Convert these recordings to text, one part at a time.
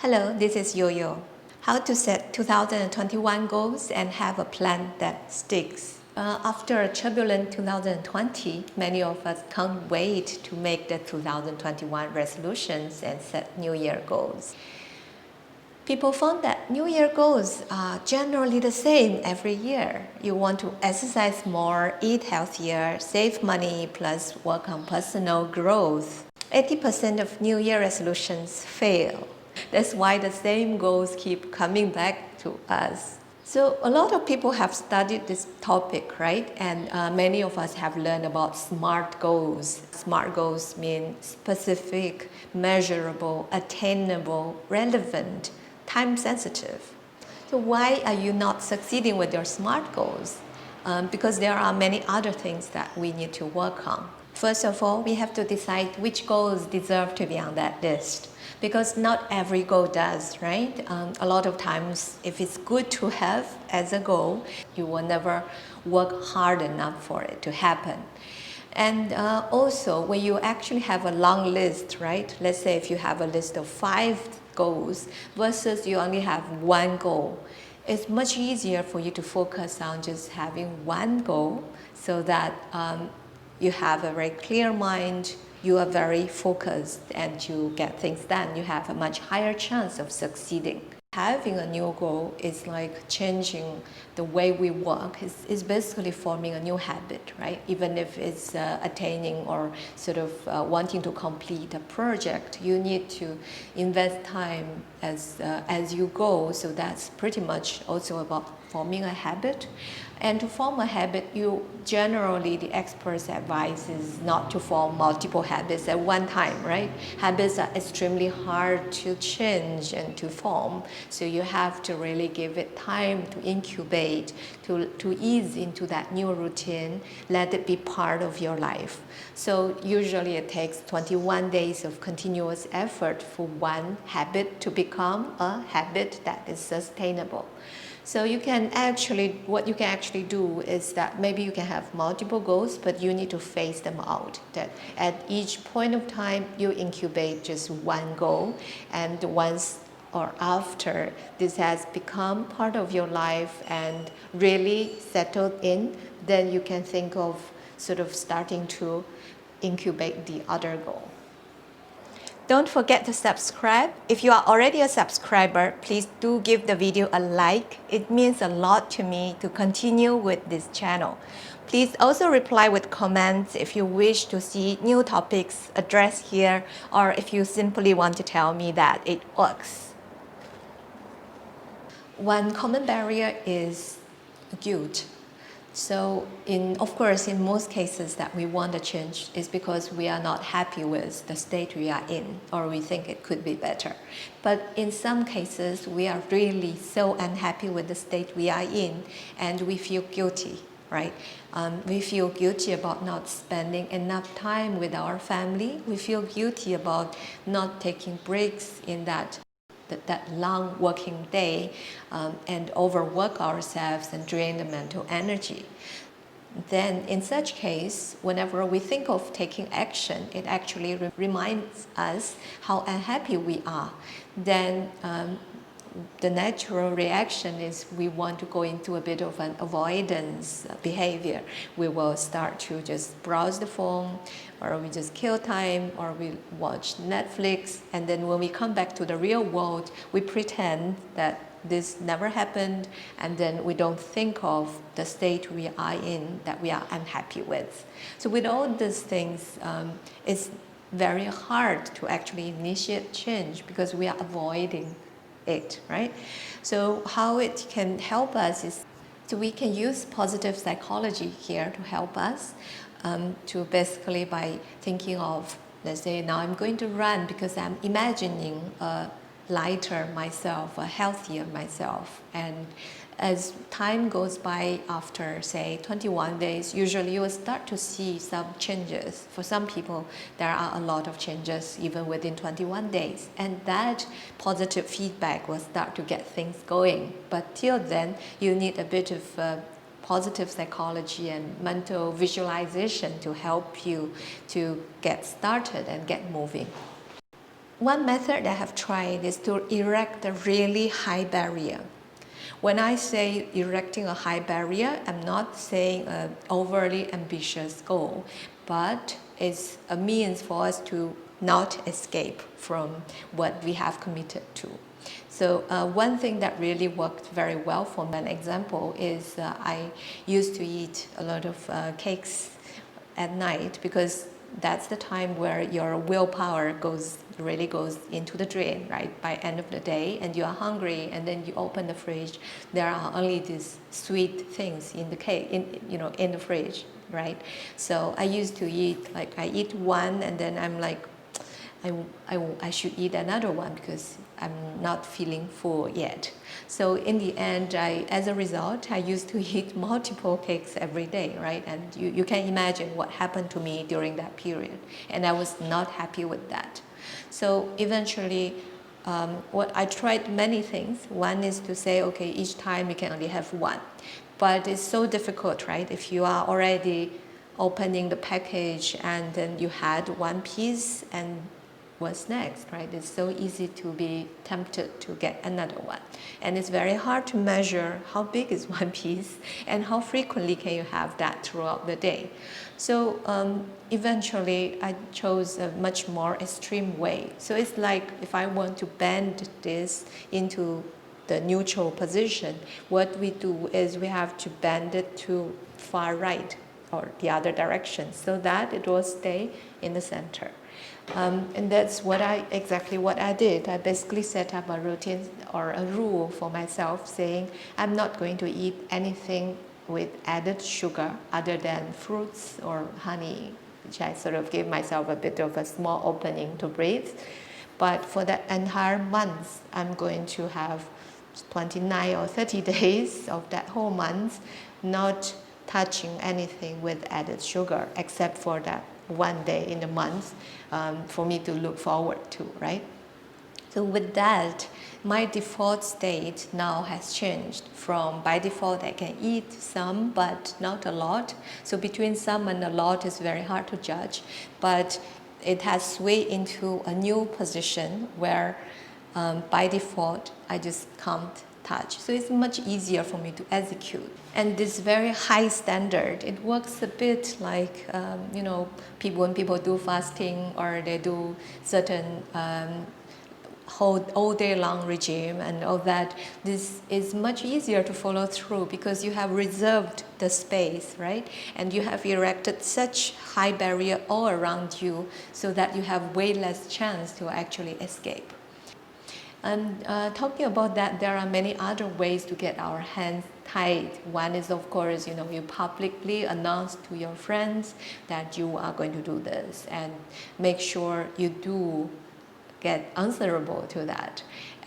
Hello, this is Yo-Yo. How to set 2021 goals and have a plan that sticks. After a turbulent 2020, many of us can't wait to make the 2021 resolutions and set New Year goals. People found that New Year goals are generally the same every year. You want to exercise more, eat healthier, save money, plus work on personal growth. 80% of New Year resolutions fail. That's why the same goals keep coming back to us. So a lot of people have studied this topic, right? And many of us have learned about SMART goals. SMART goals mean specific, measurable, attainable, relevant, time-sensitive. So why are you not succeeding with your SMART goals? Because there are many other things that we need to work on. First of all, we have to decide which goals deserve to be on that list. Because not every goal does, right? A lot of times, if it's good to have as a goal, you will never work hard enough for it to happen. And also, when you actually have a long list, right? Let's say if you have a list of 5 goals versus you only have 1 goal, it's much easier for you to focus on just having 1 goal so that you have a very clear mind, you are very focused, and you get things done. You have a much higher chance of succeeding. Having a new goal is like changing the way we work. It's basically forming a new habit, right? Even if it's attaining or sort of wanting to complete a project, you need to invest time as you go. So that's pretty much also about forming a habit. And to form a habit, generally the experts advise is not to form multiple habits at one time, right? Habits are extremely hard to change and to form. So you have to really give it time to incubate, to ease into that new routine, let it be part of your life. So usually it takes 21 days of continuous effort for one habit to become a habit that is sustainable. So what you can actually do is that maybe you can have multiple goals, but you need to phase them out. That at each point of time, you incubate just 1 goal, and once or after this has become part of your life and really settled in, then you can think of sort of starting to incubate the other goal. Don't forget to subscribe. If you are already a subscriber, please do give the video a like. It means a lot to me to continue with this channel. Please also reply with comments if you wish to see new topics addressed here, or if you simply want to tell me that it works. One common barrier is guilt. So of course, in most cases that we want to change is because we are not happy with the state we are in, or we think it could be better. But in some cases, we are really so unhappy with the state we are in, and we feel guilty, right? We feel guilty about not spending enough time with our family. We feel guilty about not taking breaks in that long working day and overwork ourselves and drain the mental energy. Then in such case, whenever we think of taking action, it actually reminds us how unhappy we are. Then the natural reaction is we want to go into a bit of an avoidance behavior. We will start to just browse the phone, or we just kill time, or we watch Netflix, and then when we come back to the real world, we pretend that this never happened, and then we don't think of the state we are in that we are unhappy with. So with all these things, it's very hard to actually initiate change because we are avoiding it, right? So how it can help us is, so we can use positive psychology here to help us to basically by thinking of, let's say now I'm going to run because I'm imagining a lighter myself, a healthier myself. And as time goes by, after say 21 days, usually you will start to see some changes. For some people, there are a lot of changes even within 21 days. And that positive feedback will start to get things going. But till then, you need a bit of positive psychology and mental visualization to help you to get started and get moving. One method I have tried is to erect a really high barrier. When I say erecting a high barrier, I'm not saying an overly ambitious goal, but it's a means for us to not escape from what we have committed to. So one thing that really worked very well for me, an example, is I used to eat a lot of cakes at night because that's the time where your willpower really goes into the drain, right? By end of the day, and you are hungry, and then you open the fridge. There are only these sweet things in the cake, in the fridge, right? So I used to eat I eat one, and then I'm like, I should eat another one because I'm not feeling full yet. So in the end, as a result, I used to eat multiple cakes every day, right? And you can imagine what happened to me during that period. And I was not happy with that. So eventually, what I tried many things. One is to say, okay, each time you can only have one. But it's so difficult, right? If you are already opening the package and then you had one piece and what's next, right? It's so easy to be tempted to get another one. And it's very hard to measure how big is one piece and how frequently can you have that throughout the day. So eventually I chose a much more extreme way. So it's like if I want to bend this into the neutral position, what we do is we have to bend it to far right or the other direction so that it will stay in the center. And that's exactly what I did. I basically set up a routine or a rule for myself saying I'm not going to eat anything with added sugar other than fruits or honey, which I sort of gave myself a bit of a small opening to breathe. But for that entire month, I'm going to have 29 or 30 days of that whole month not touching anything with added sugar except for that one day in the month for me to look forward to, right? So with that, my default state now has changed from by default I can eat some but not a lot. So between some and a lot is very hard to judge, but it has swayed into a new position where by default I just can't touch. So it's much easier for me to execute. And this very high standard, it works a bit like, when people do fasting or they do certain all day long regime and all that, this is much easier to follow through because you have reserved the space, right? And you have erected such high barrier all around you so that you have way less chance to actually escape. And talking about that, there are many other ways to get our hands tied. One is, of course, you publicly announce to your friends that you are going to do this and make sure you do get answerable to that,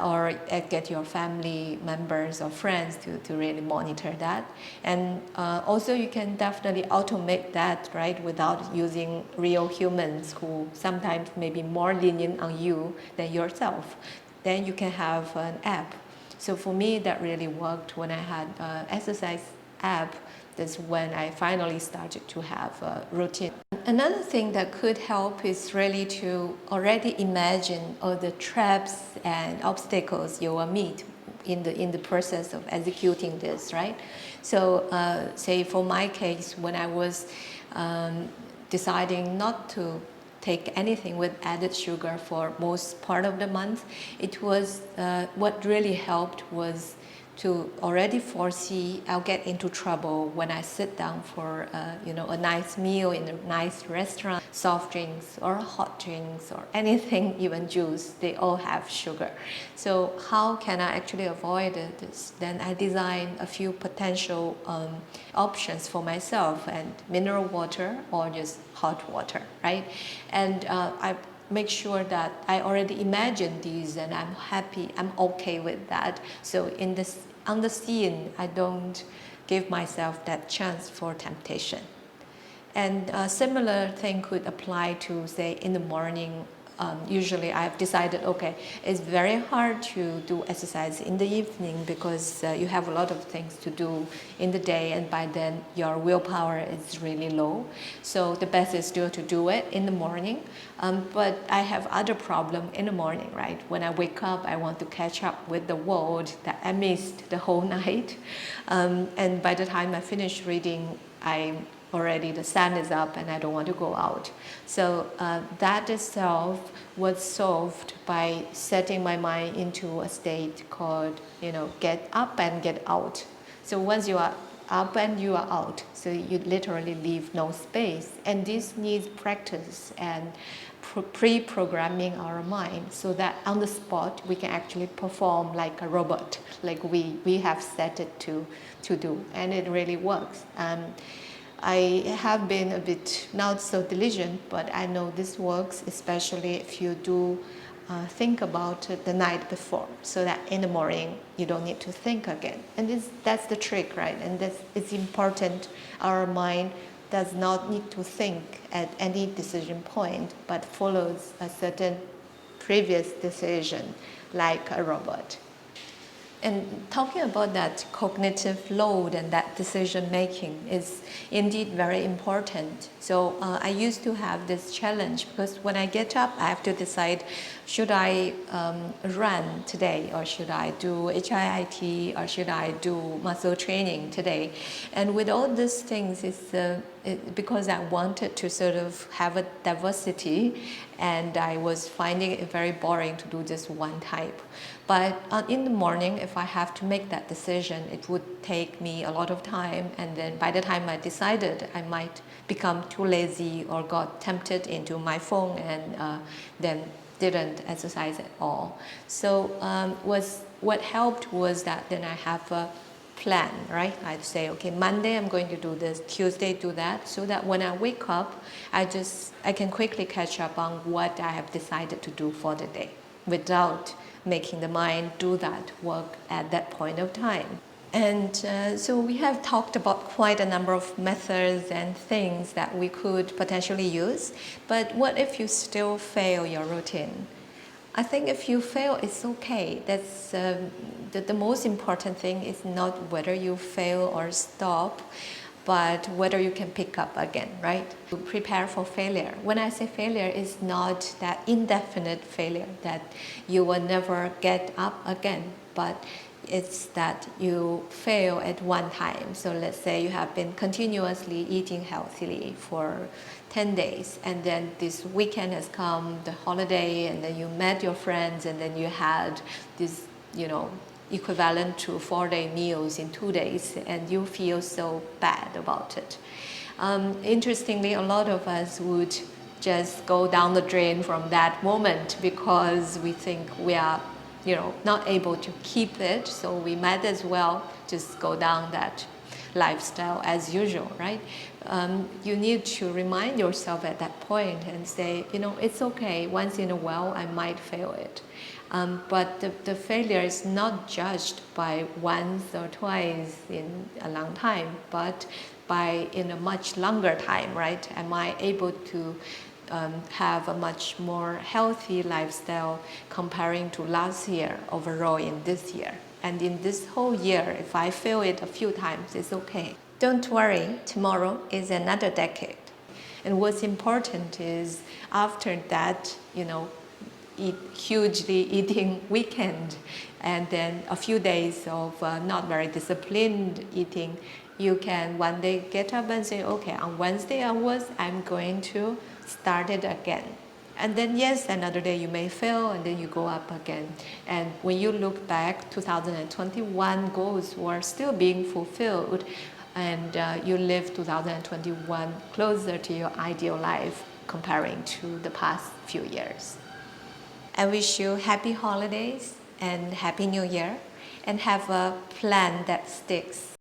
or get your family members or friends to really monitor that. And also you can definitely automate that, right, without using real humans who sometimes may be more lenient on you than yourself. Then you can have an app. So for me, that really worked when I had an exercise app. That's when I finally started to have a routine. Another thing that could help is really to already imagine all the traps and obstacles you will meet in the process of executing this, right? So say for my case, when I was deciding not to take anything with added sugar for most part of the month, it was what really helped was to already foresee I'll get into trouble when I sit down for a nice meal in a nice restaurant. Soft drinks or hot drinks or anything, even juice, they all have sugar. So how can I actually avoid this? Then I designed a few potential options for myself, and mineral water or just hot water, right? And I make sure that I already imagine these and I'm happy, I'm okay with that. So on the scene, I don't give myself that chance for temptation. And a similar thing could apply to, say, in the morning, Usually I've decided, okay, it's very hard to do exercise in the evening because you have a lot of things to do in the day, and by then your willpower is really low. So the best is still to do it in the morning. But I have other problem in the morning, right? When I wake up, I want to catch up with the world that I missed the whole night. And by the time I finish reading, the sun is up and I don't want to go out. So that itself was solved by setting my mind into a state called, get up and get out. So once you are up and you are out, so you literally leave no space. And this needs practice and pre-programming our mind so that on the spot we can actually perform like a robot, like we have set it to do, and it really works. I have been a bit not so diligent, but I know this works, especially if you do think about it the night before, so that in the morning you don't need to think again. And that's the trick, right? And it's important. Our mind does not need to think at any decision point, but follows a certain previous decision like a robot. And talking about that cognitive load and that decision making is indeed very important. So I used to have this challenge because when I get up, I have to decide, should I run today, or should I do HIIT, or should I do muscle training today? And with all these things, because I wanted to sort of have a diversity, and I was finding it very boring to do just one type. But in the morning, if I have to make that decision, it would take me a lot of time, and then by the time I decided, I might become too lazy or got tempted into my phone and then didn't exercise at all. So what helped was that then I have a plan, right? I'd say, okay, Monday I'm going to do this, Tuesday do that, so that when I wake up, I can quickly catch up on what I have decided to do for the day without making the mind do that work at that point of time. And so we have talked about quite a number of methods and things that we could potentially use, but what if you still fail your routine? I think if you fail, it's okay. That's the most important thing is not whether you fail or stop, but whether you can pick up again, right? To prepare for failure. When I say failure, it's not that indefinite failure that you will never get up again, but it's that you fail at one time. So let's say you have been continuously eating healthily for 10 days, and then this weekend has come, the holiday, and then you met your friends, and then you had this, equivalent to 4-day meals in 2 days, and you feel so bad about it. Interestingly, a lot of us would just go down the drain from that moment because we think we are not able to keep it, so we might as well just go down that lifestyle as usual, right? You need to remind yourself at that point and say, it's okay, once in a while I might fail it. But the failure is not judged by once or twice in a long time, but in a much longer time, right? Am I able to have a much more healthy lifestyle comparing to last year overall in this year? And in this whole year, if I fail it a few times, it's okay. Don't worry, tomorrow is another decade. And what's important is after that, hugely eating weekend, and then a few days of not very disciplined eating, you can one day get up and say, okay, on Wednesday onwards, I'm going to start it again. And then yes, another day you may fail, and then you go up again. And when you look back, 2021 goals were still being fulfilled, and you live 2021 closer to your ideal life comparing to the past few years. I wish you happy holidays and happy new year, and have a plan that sticks.